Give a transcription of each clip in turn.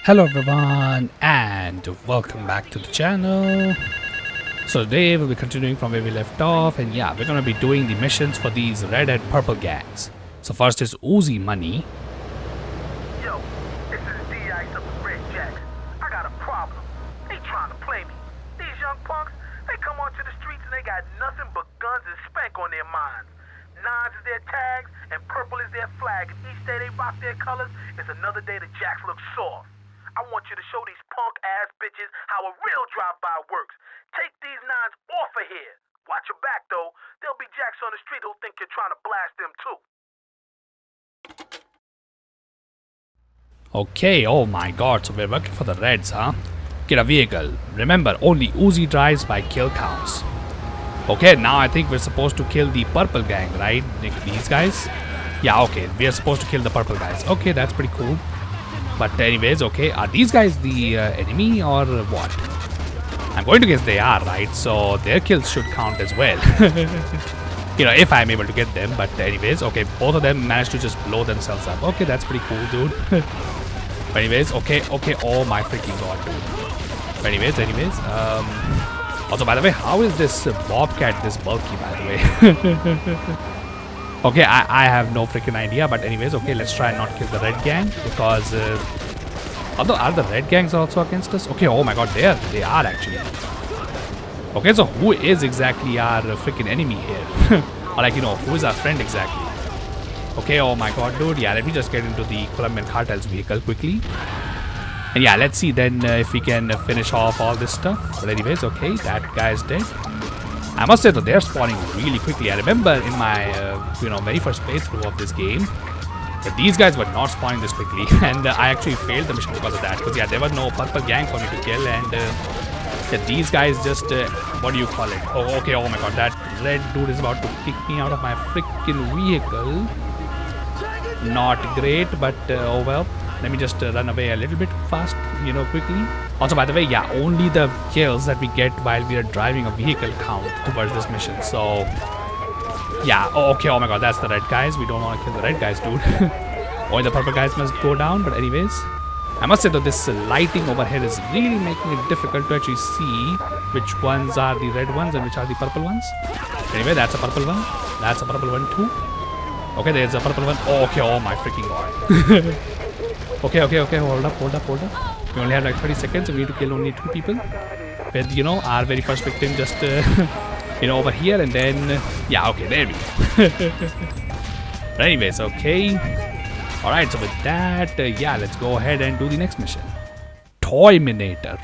Hello everyone and welcome back to the channel. So today we'll be continuing from where we left off, and yeah, we're gonna be doing the missions for these red and purple gangs. So first is Uzi Money. Yo, this is D-Ice of the Red Jacks. I got a problem. They trying to play me. These young punks, they come onto the streets and they got nothing but guns and spank on their minds. Nines is their tags and purple is their flag. And each day they rock their colors, it's another day the Jacks look soft. I want you to show these punk-ass bitches how a real drive-by works. Take these nines off of here. Watch your back, though. There'll be Jacks on the street who'll think you're trying to blast them, too. Okay, oh my god, so we're working for the Reds, huh? Get a vehicle. Remember, only Uzi drives by kill counts. Okay, now I think we're supposed to kill the purple gang, right? These guys? Yeah, okay, we are supposed to kill the purple guys. Okay, that's pretty cool. But anyways, okay, are these guys the enemy or what? I'm going to guess they are, right? So their kills should count as well. You know, if I'm able to get them. But anyways, okay, both of them managed to just blow themselves up. Okay, that's pretty cool, dude. But anyways, okay, oh my freaking god, dude. But anyways, also, by the way, how is this Bobcat this bulky, by the way? Okay, I have no freaking idea, but anyways, okay, let's try and not kill the red gang, because although are the red gangs also against us? Okay, oh my god, they are actually. Okay, so who is exactly our freaking enemy here? Or like, you know, who is our friend exactly? Okay, oh my god, dude, yeah, let me just get into the Colombian cartel's vehicle quickly. And yeah, let's see then if we can finish off all this stuff. But anyways, okay, that guy's dead. I must say that they're spawning really quickly. I remember in my very first playthrough of this game that these guys were not spawning this quickly, and I actually failed the mission because of that. Because yeah, there was no purple gang for me to kill, and these guys just what do you call it? Oh, okay. Oh my god, that red dude is about to kick me out of my freaking vehicle. Not great, but oh well. Let me just run away a little bit fast, you know, quickly. Also, by the way, yeah, only the kills that we get while we are driving a vehicle count towards this mission. So, yeah. Oh, okay. Oh my god, that's the red guys. We don't want to kill the red guys, dude. Only the purple guys must go down. But anyways, I must say that this lighting over here is really making it difficult to actually see which ones are the red ones and which are the purple ones. Anyway, that's a purple one. That's a purple one too. Okay, there's a purple one. Oh, okay. Oh my freaking god. Okay, hold up. We only have like 30 seconds and we need to kill only 2 people. With, you know, our very first victim just, you know, over here, and then, yeah, okay, there we go. But anyways, okay. Alright, so with that, yeah, let's go ahead and do the next mission. Toyminator.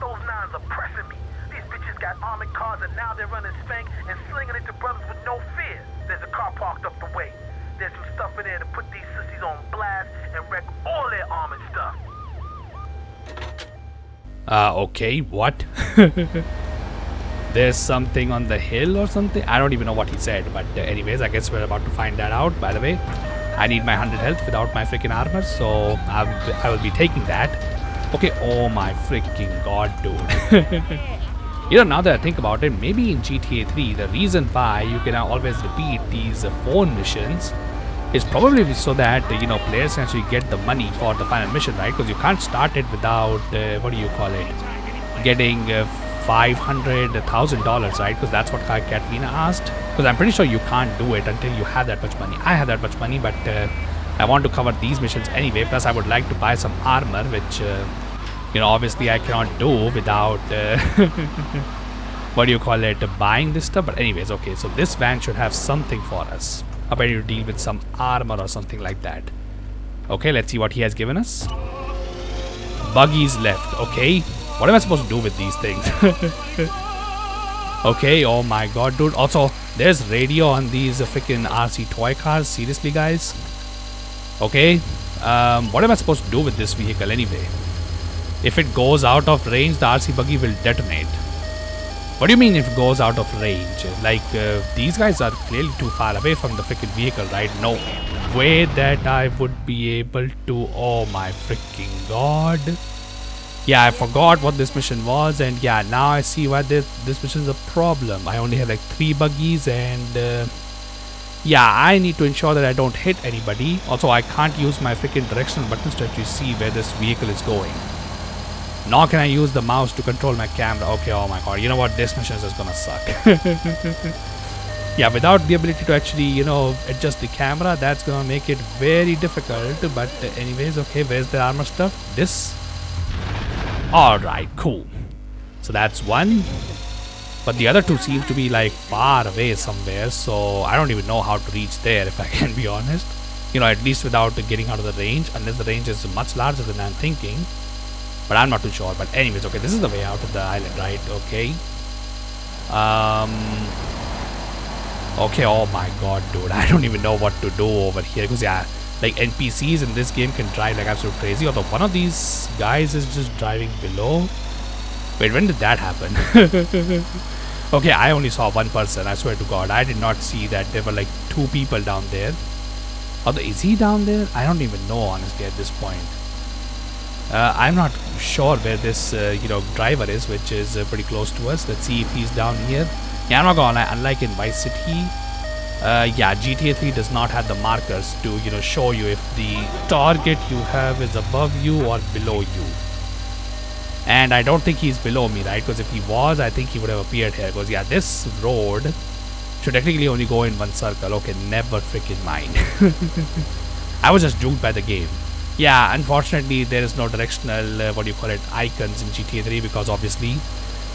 Those nines are pressing me. These bitches got armored cars and now they're running spank and slinging it to brothers with no fear. There's a car parked up the way. There's some stuff in there to put these sissies on blast and wreck all their armored stuff. Okay, what? There's something on the hill or something? I don't even know what he said, but anyways, I guess we're about to find that out. By the way, I need my 100 health without my freaking armor, so I will be taking that. Okay, oh my freaking god, dude. You know, now that I think about it, maybe in GTA 3, the reason why you can always repeat these phone missions is probably so that, you know, players can actually get the money for the final mission, right? Because you can't start it without, what do you call it, getting $500,000, right? Because that's what Catalina asked. Because I'm pretty sure you can't do it until you have that much money. I have that much money, but I want to cover these missions anyway. Plus, I would like to buy some armor, which... you know, obviously I cannot do without, what do you call it, buying this stuff. But anyways, okay, so this van should have something for us. I bet you deal with some armor or something like that. Okay, let's see what he has given us. Buggies left, okay. What am I supposed to do with these things? Okay, oh my god, dude. Also, there's radio on these freaking RC toy cars. Seriously, guys? Okay, what am I supposed to do with this vehicle anyway? If it goes out of range, the RC buggy will detonate. What do you mean if it goes out of range? Like, these guys are clearly too far away from the freaking vehicle, right? No way that I would be able to... Oh my freaking god. Yeah, I forgot what this mission was, and yeah, now I see why this mission is a problem. I only have like 3 buggies, and Yeah, I need to ensure that I don't hit anybody. Also, I can't use my freaking directional buttons to actually see where this vehicle is going. Nor can I use the mouse to control my camera. Okay, oh my god. You know what? This mission is just gonna suck. Yeah, without the ability to actually, adjust the camera, that's gonna make it very difficult. But anyways, okay, where's the armor stuff? This. Alright, cool. So that's one. But the other two seem to be like far away somewhere, so I don't even know how to reach there, if I can be honest. At least without getting out of the range, unless the range is much larger than I'm thinking. But I'm not too sure. But anyways, okay, this is the way out of the island, right? Okay. Okay, oh my god, dude. I don't even know what to do over here. Because, yeah, like NPCs in this game can drive like absolute crazy. Although one of these guys is just driving below. Wait, when did that happen? Okay, I only saw one person. I swear to god. I did not see that there were like two people down there. Although, is he down there? I don't even know, honestly, at this point. I'm not sure where this, driver is, which is pretty close to us. Let's see if he's down here. Yeah, I'm not gonna lie, unlike in Vice City, yeah, GTA 3 does not have the markers to, show you if the target you have is above you or below you. And I don't think he's below me, right? Because if he was, I think he would have appeared here. Because, yeah, this road should technically only go in one circle. Okay, never freaking mind. I was just duped by the game. Yeah, unfortunately, there is no directional, icons in GTA 3 because obviously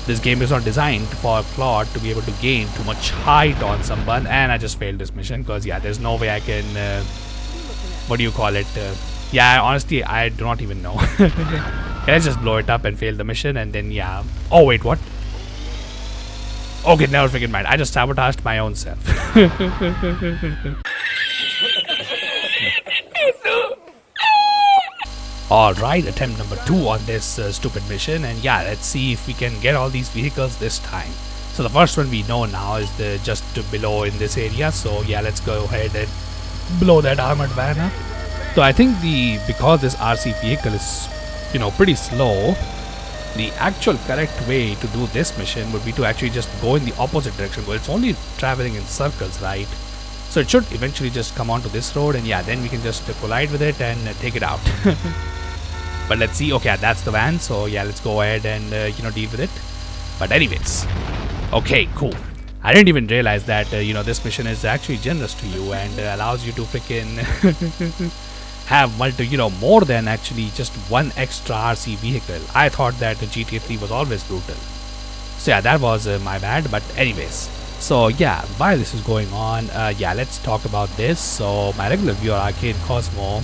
this game is not designed for Claude to be able to gain too much height on someone, and I just failed this mission because, yeah, there's no way I can, yeah, honestly, I do not even know. Let's just blow it up and fail the mission, and then, yeah. Oh, wait, what? Okay, never freaking mind. I just sabotaged my own self. Alright, attempt number 2 on this stupid mission, and yeah, let's see if we can get all these vehicles this time. So the first one we know now is just below in this area, so yeah, let's go ahead and blow that armored van up. So I think because this RC vehicle is, pretty slow, the actual correct way to do this mission would be to actually just go in the opposite direction. Well, it's only traveling in circles, right? So it should eventually just come onto this road, and yeah, then we can just collide with it and take it out. But let's see. Okay, that's the van, so yeah, let's go ahead and deal with it. But anyways, okay, cool. I didn't even realize that this mission is actually generous to you and allows you to freaking have more than actually just one extra RC vehicle. I thought that GTA 3 was always brutal. So yeah, that was my bad. But anyways, so yeah, while this is going on, yeah, let's talk about this. So my regular viewer, Arcade Cosmo,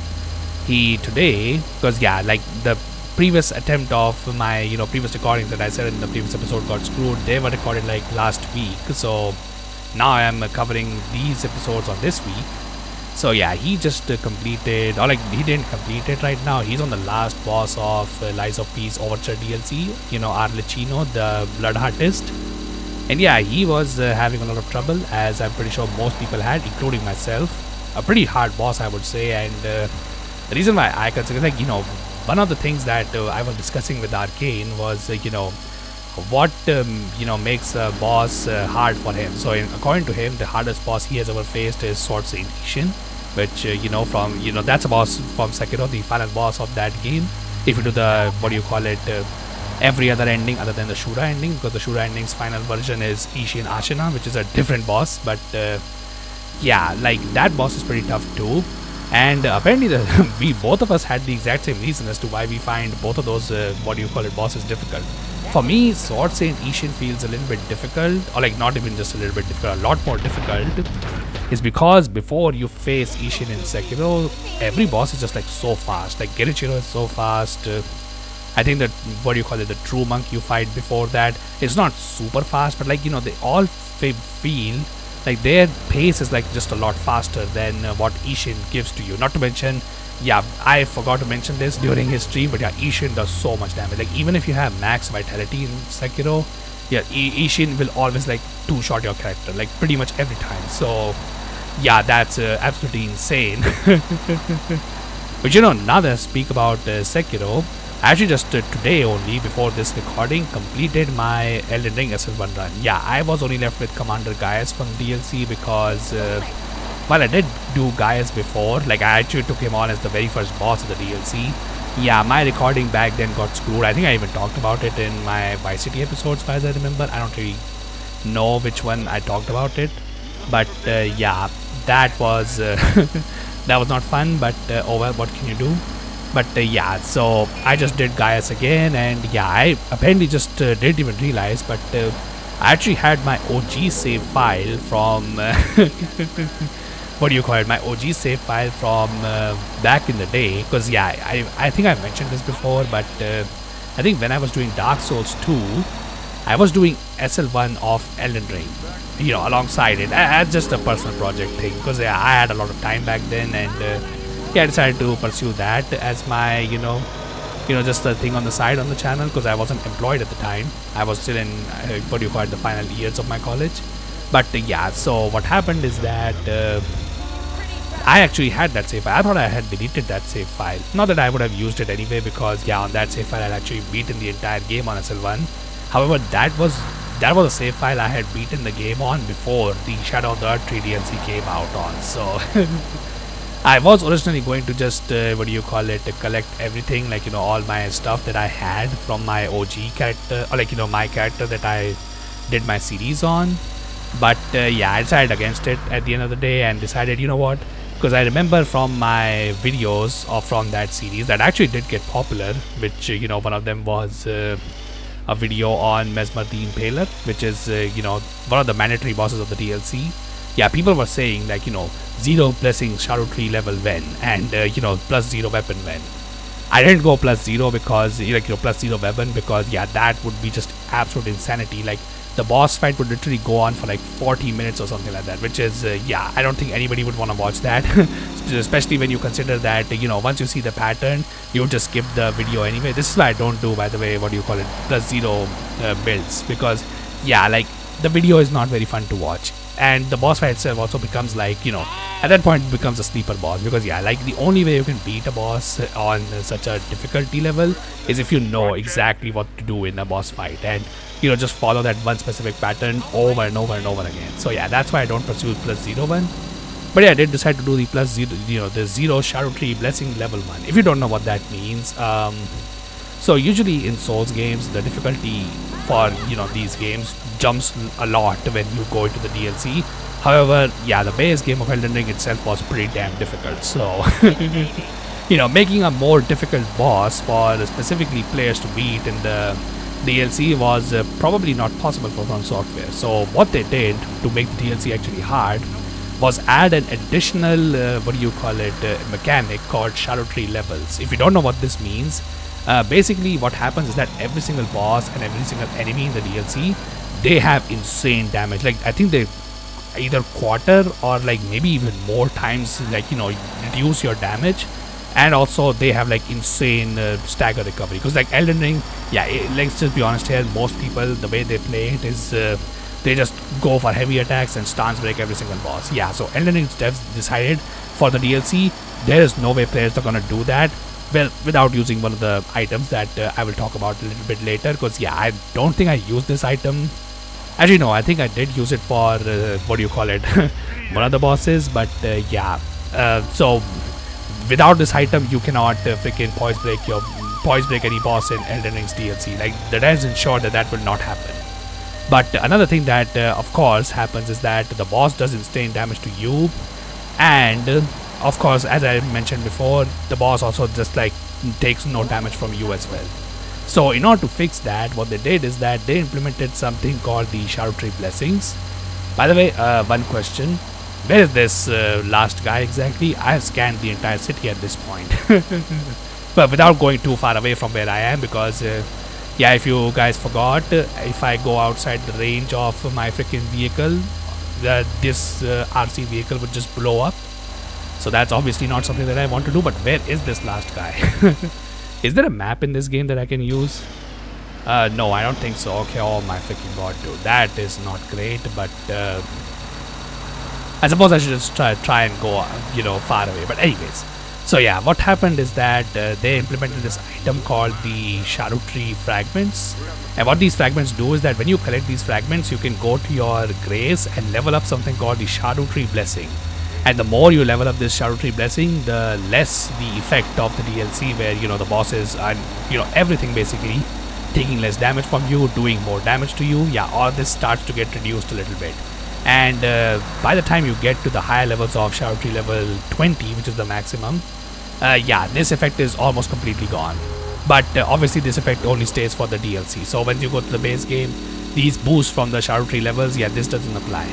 he today, because yeah, like the previous attempt of my previous recordings that I said in the previous episode got screwed. They were recorded like last week, so now I am covering these episodes on this week. So yeah, he just completed, or like he didn't complete it right now. He's on the last boss of Lies of Peace Overture DLC, Arlecchino, the Blood Artist. And yeah, he was having a lot of trouble, as I'm pretty sure most people had, including myself. A pretty hard boss, I would say, and the reason why I consider, like, one of the things that I was discussing with Arcane was, what, makes a boss hard for him. So according to him, the hardest boss he has ever faced is Sword Saint Ishin, which, that's a boss from Sekiro, the final boss of that game. If you do the, every other ending other than the Shura ending, because the Shura ending's final version is Ishin Ashina, which is a different boss. But yeah, like that boss is pretty tough too. And apparently we both of us had the exact same reason as to why we find both of those bosses difficult. For me, Sword Saint Ishin feels a little bit difficult, or like not even just a little bit difficult, a lot more difficult, is because before you face Ishin in Sekiro, every boss is just like so fast. Like Genichiro is so fast. I think that the true monk you fight before that is not super fast, but like they all feel like their pace is like just a lot faster than what Ishin gives to you. Not to mention, yeah, I forgot to mention this during his stream, but yeah, Ishin does so much damage. Like even if you have max vitality in Sekiro, yeah, Ishin will always like two-shot your character, like pretty much every time. So yeah, that's absolutely insane. But now that I speak about Sekiro, I actually just today only, before this recording, completed my Elden Ring SL1 run. Yeah, I was only left with Commander Gaius from DLC because while I did do Gaius before, like I actually took him on as the very first boss of the DLC. Yeah, my recording back then got screwed. I think I even talked about it in my Vice City episodes, as I remember. I don't really know which one I talked about it, but yeah, that was that was not fun. But oh well, what can you do? But yeah, so I just did Gaius again, and yeah, I apparently just didn't even realize, but I actually had my OG save file from what do you call it? My OG save file from back in the day, because yeah, I think I mentioned this before, but I think when I was doing Dark Souls 2, I was doing SL1 of Elden Ring, you know, alongside it as just a personal project thing, because yeah, I had a lot of time back then, and yeah, I decided to pursue that as my just a thing on the side on the channel, because I wasn't employed at the time. I was still in what do you call it, the final years of my college. But yeah, so what happened is that I actually had that save file. I thought I had deleted that save file. Not that I would have used it anyway, because yeah, on that save file I'd actually beaten the entire game on SL1. However, that was a save file I had beaten the game on before the Shadow of the Earth 3 DLC came out on. So I was originally going to just collect everything, like all my stuff that I had from my OG character, or my character that I did my series on. But yeah, I decided against it at the end of the day, and decided, you know what, because I remember from my videos or from that series that actually did get popular, which one of them was a video on Mesmer the Impaler, which is one of the mandatory bosses of the DLC. Yeah, people were saying like 0 blessing shadow tree level when, and plus 0 weapon when. I didn't go plus 0 because plus 0 weapon, because yeah, that would be just absolute insanity. Like the boss fight would literally go on for like 40 minutes or something like that, which is yeah, I don't think anybody would want to watch that. Especially when you consider that once you see the pattern, you would just skip the video anyway. This is why I don't do, by the way, plus 0 builds, because yeah, like the video is not very fun to watch, and the boss fight itself also becomes like at that point it becomes a sleeper boss, because yeah, like the only way you can beat a boss on such a difficulty level is if you know exactly what to do in a boss fight, and just follow that one specific pattern over and over and over again. So yeah, that's why I don't pursue plus 0 one. But yeah, I did decide to do the plus 0, the 0 shadow tree blessing level 1. If you don't know what that means, so usually in Souls games, the difficulty for these games jumps a lot when you go into the DLC. However, yeah, the base game of Elden Ring itself was pretty damn difficult. So making a more difficult boss for specifically players to beat in the DLC was probably not possible for From Software. So what they did to make the DLC actually hard was add an additional mechanic called Shadow Tree levels. If you don't know what this means, basically what happens is that every single boss and every single enemy in the DLC, they have insane damage. Like I think they either quarter or like maybe even more times reduce your damage, and also they have like insane stagger recovery, because like Elden Ring, yeah, let's just be honest here, most people, the way they play it is they just go for heavy attacks and stance break every single boss. Yeah, so Elden Ring devs decided for the DLC there is no way players are gonna do that, well, without using one of the items that I will talk about a little bit later, because yeah, I don't think I used this item. Actually no, I think I did use it for one of the bosses, but yeah, so without this item you cannot freaking poise break any boss in Elden Ring's DLC. Like that is ensured that will not happen. But another thing that of course happens is that the boss does insane damage to you, and of course, as I mentioned before, the boss also just like takes no damage from you as well. So in order to fix that, what they did is that they implemented something called the Shadow Tree Blessings. By the way, one question: where is this last guy exactly? I have scanned the entire city at this point, but without going too far away from where I am, because yeah, if you guys forgot, if I go outside the range of my freaking vehicle, this RC vehicle would just blow up. So that's obviously not something that I want to do. But where is this last guy? Is there a map in this game that I can use? No, I don't think so. Okay, oh my freaking god, dude, that is not great. But I suppose I should just try and go far away. But anyways, so yeah, what happened is that they implemented this item called the Shadow Tree Fragments. And what these fragments do is that when you collect these fragments, you can go to your grace and level up something called the Shadow Tree Blessing. And the more you level up this Shadow Tree Blessing, the less the effect of the DLC, where the bosses and everything basically taking less damage from you, doing more damage to you. Yeah, all this starts to get reduced a little bit. And by the time you get to the higher levels of Shadow Tree level 20, which is the maximum, yeah, this effect is almost completely gone. But obviously this effect only stays for the DLC. So when you go to the base game, these boosts from the Shadow Tree levels, yeah, this doesn't apply.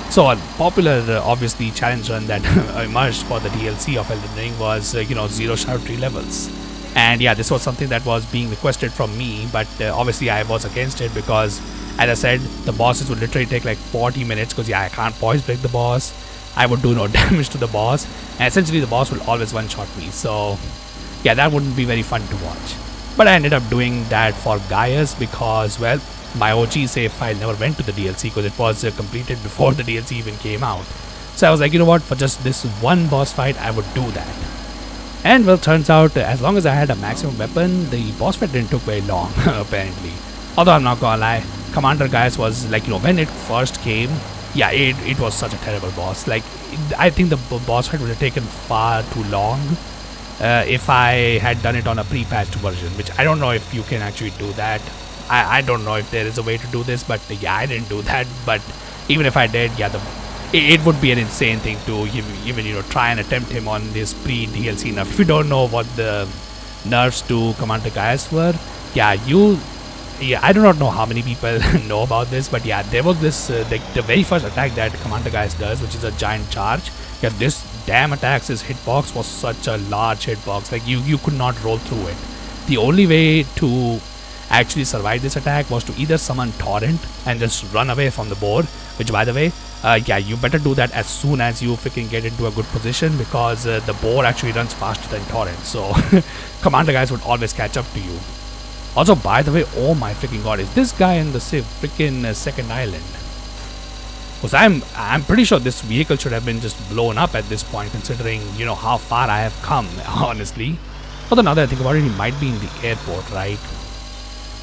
So a popular, obviously, challenge run that emerged for the DLC of Elden Ring was, 0 Shadow Tree levels. And yeah, this was something that was being requested from me, but obviously I was against it because, as I said, the bosses would literally take like 40 minutes because, yeah, I can't poise break the boss. I would do no damage to the boss, and essentially the boss will always one-shot me. So yeah, that wouldn't be very fun to watch. But I ended up doing that for Gaius because, well, my OG save file never went to the DLC because it was completed before the DLC even came out. So I was like, you know what, for just this one boss fight, I would do that. And well, turns out, as long as I had a maximum weapon, the boss fight didn't took very long, apparently. Although I'm not gonna lie, Commander Gaius was like, when it first came, yeah, it was such a terrible boss. Like, I think the boss fight would have taken far too long if I had done it on a pre-patched version, which I don't know if you can actually do that. I don't know if there is a way to do this, but yeah, I didn't do that. But even if I did, yeah, it would be an insane thing to even try and attempt him on this pre-DLC nerf. If you don't know what the nerfs to Commander Gaius were, yeah, I do not know how many people know about this, but yeah, there was this the very first attack that Commander Gaius does, which is a giant charge. Yeah, this damn attack's hitbox was such a large hitbox, like you could not roll through it. The only way to actually survive this attack was to either summon Torrent and just run away from the board, which, by the way, yeah, you better do that as soon as you freaking get into a good position, because the boar actually runs faster than Torrent, so Commander Gaius would always catch up to you. Also, by the way, oh my freaking god, is this guy in the freaking second island? Because I'm pretty sure this vehicle should have been just blown up at this point, considering how far I have come, honestly. Although now that I think about it, he might be in the airport, right?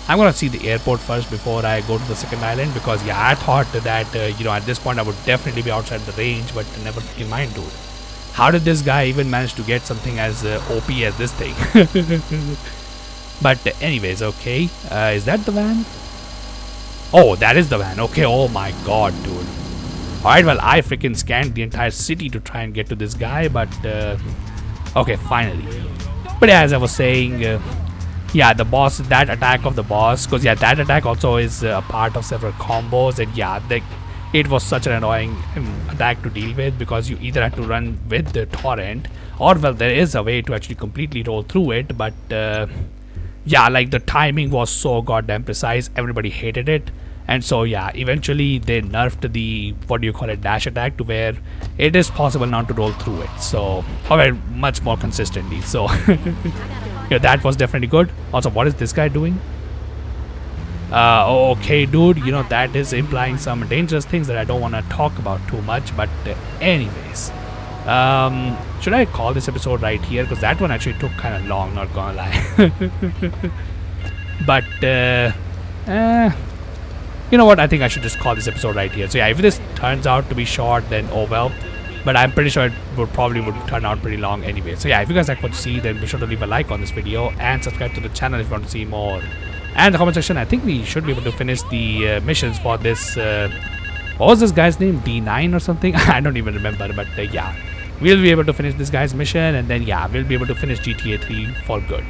I'm gonna see the airport first before I go to the second island, because yeah, I thought that at this point I would definitely be outside the range, but never freaking mind, dude. How did this guy even manage to get something as OP as this thing? But anyways, okay, is that the van? Oh, that is the van. Okay, oh my god, dude. Alright, well, I freaking scanned the entire city to try and get to this guy, but okay, finally. But yeah, as I was saying, yeah, the boss, that attack of the boss, because yeah, that attack also is a part of several combos, and yeah, it was such an annoying attack to deal with, because you either had to run with the Torrent, or well, there is a way to actually completely roll through it, but yeah, like the timing was so goddamn precise, everybody hated it. And so yeah, eventually they nerfed the, what do you call it, dash attack, to where it is possible now to roll through it, so, or much more consistently, so yeah, that was definitely good. Also, what is this guy doing? Okay, dude, that is implying some dangerous things that I don't want to talk about too much, but anyways, should I call this episode right here, because that one actually took kind of long, not gonna lie. But you know what, I think I should just call this episode right here. So yeah, if this turns out to be short, then oh well, but I'm pretty sure it would turn out pretty long anyway. So yeah, if you guys like what you see, then be sure to leave a like on this video and subscribe to the channel if you want to see more. And in the comment section, I think we should be able to finish the missions for this what was this guy's name, D9 or something? I don't even remember, but yeah, we'll be able to finish this guy's mission, and then yeah, we'll be able to finish GTA 3 for good.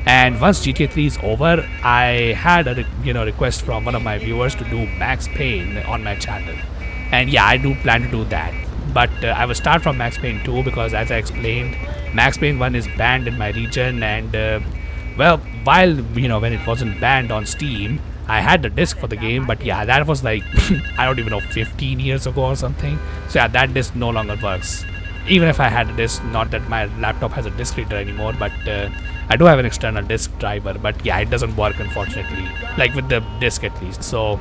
And once GTA 3 is over, I had a request from one of my viewers to do Max Payne on my channel, and yeah, I do plan to do that. But I will start from Max Payne 2, because as I explained, Max Payne 1 is banned in my region, and well, while when it wasn't banned on Steam, I had the disc for the game, but yeah, that was like I don't even know, 15 years ago or something. So yeah, that disc no longer works. Even if I had a disc, not that my laptop has a disc reader anymore, but I do have an external disc driver, but yeah, it doesn't work, unfortunately, like with the disc at least. So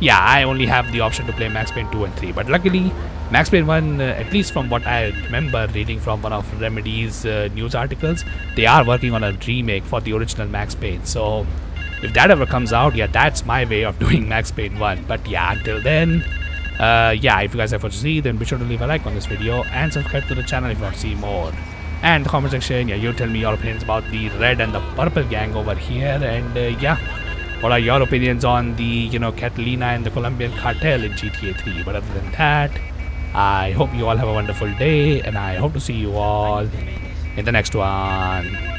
yeah, I only have the option to play Max Payne 2 and 3, but luckily Max Payne 1, at least from what I remember reading from one of Remedy's news articles, they are working on a remake for the original Max Payne. So if that ever comes out, yeah, that's my way of doing Max Payne 1. But yeah, until then, Yeah, if you guys have to see, then be sure to leave a like on this video and subscribe to the channel if you want to see more. And the comment section, yeah, you tell me your opinions about the red and the purple gang over here. And yeah, what are your opinions on the, Catalina and the Colombian cartel in GTA 3? But other than that, I hope you all have a wonderful day, and I hope to see you all in the next one.